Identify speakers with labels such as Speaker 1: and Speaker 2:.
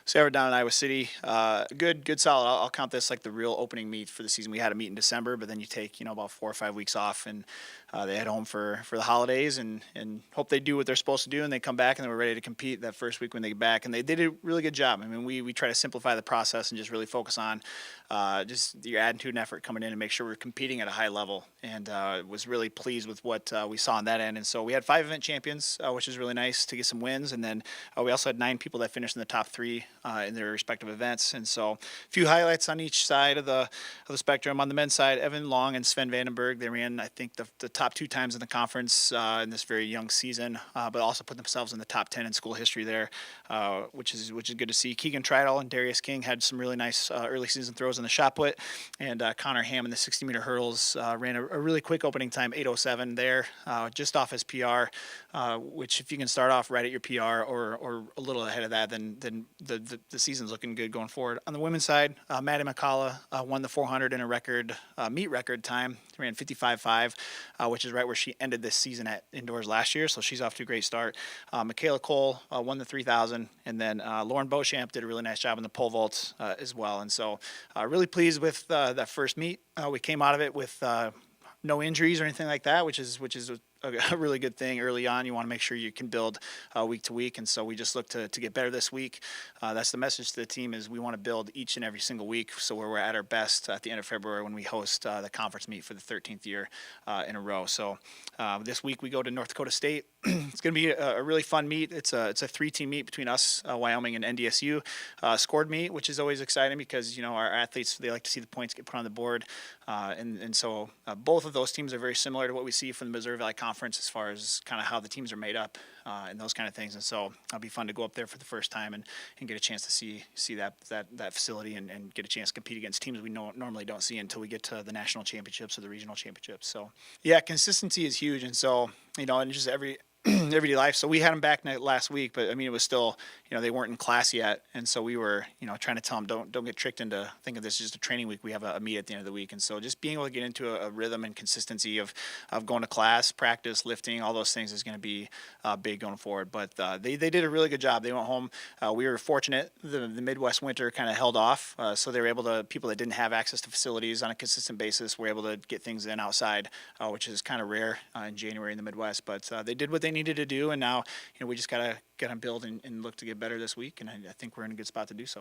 Speaker 1: So yeah, we're down in Iowa City. Good, solid. I'll count this like the real opening meet for the season. We had a meet in December, but then you take about 4 or 5 weeks off, and they head home for the holidays, and hope they do what they're supposed to do, and they come back and then we're ready to compete that first week when they get back. And they did a really good job. I mean, we try to simplify the process and just really focus on just your attitude and effort coming in and make sure we're competing at a high level. And was really pleased with what we saw on that end. And so we had 5 event champions, which is really nice to get some wins, and then we also had 9 people that finished in the top 3 in their respective events. And so a few highlights on each side of the spectrum. On the men's side, Evan Long and Sven Vandenberg, they ran, I think, the top 2 times in the conference in this very young season, but also put themselves in the top 10 in school history there, which is good to see. Keegan Trydal and Darius King had some really nice early season throws in the shot put, and Connor Ham in the 60-meter hurdles ran a really quick opening time, 8:07 there, just off his PR, which if you can start off right at your PR or a little ahead of that, then the season's looking good going forward. On the women's side, Maddie McCullough won the 400 in a record meet record time. She ran 55.5, which is right where she ended this season at indoors last year, so she's off to a great start. Michaela Cole won the 3,000, and then Lauren Beauchamp did a really nice job in the pole vault as well. And so really pleased with that first meet. We came out of it with no injuries or anything like that, which is a really good thing early on. You want to make sure you can build week to week, and so we just look to get better this week. That's the message to the team, is we want to build each and every single week, so we're at our best at the end of February when we host the conference meet for the 13th year in a row. So this week we go to North Dakota State. It's going to be a really fun meet. It's a 3-team meet between us, Wyoming, and NDSU. Scored meet, which is always exciting because our athletes, they like to see the points get put on the board, and so both of those teams are very similar to what we see from the Missouri Valley Conference as far as kind of how the teams are made up and those kind of things. And so it'll be fun to go up there for the first time and get a chance to see that facility and get a chance to compete against teams we normally don't see until we get to the national championships or the regional championships. So yeah, consistency is huge. And so, and just everyday life. So we had them back last week, but I mean, it was still, they weren't in class yet. And so we were, trying to tell them, don't get tricked into thinking this is just a training week. We have a meet at the end of the week. And so just being able to get into a rhythm and consistency of going to class, practice, lifting, all those things is going to be big going forward. But they did a really good job. They went home. We were fortunate. The Midwest winter kind of held off. So they were able to, people that didn't have access to facilities on a consistent basis were able to get things in outside, which is kind of rare in January in the Midwest. But they did what they needed to do, and now we just gotta build and look to get better this week, and I think we're in a good spot to do so.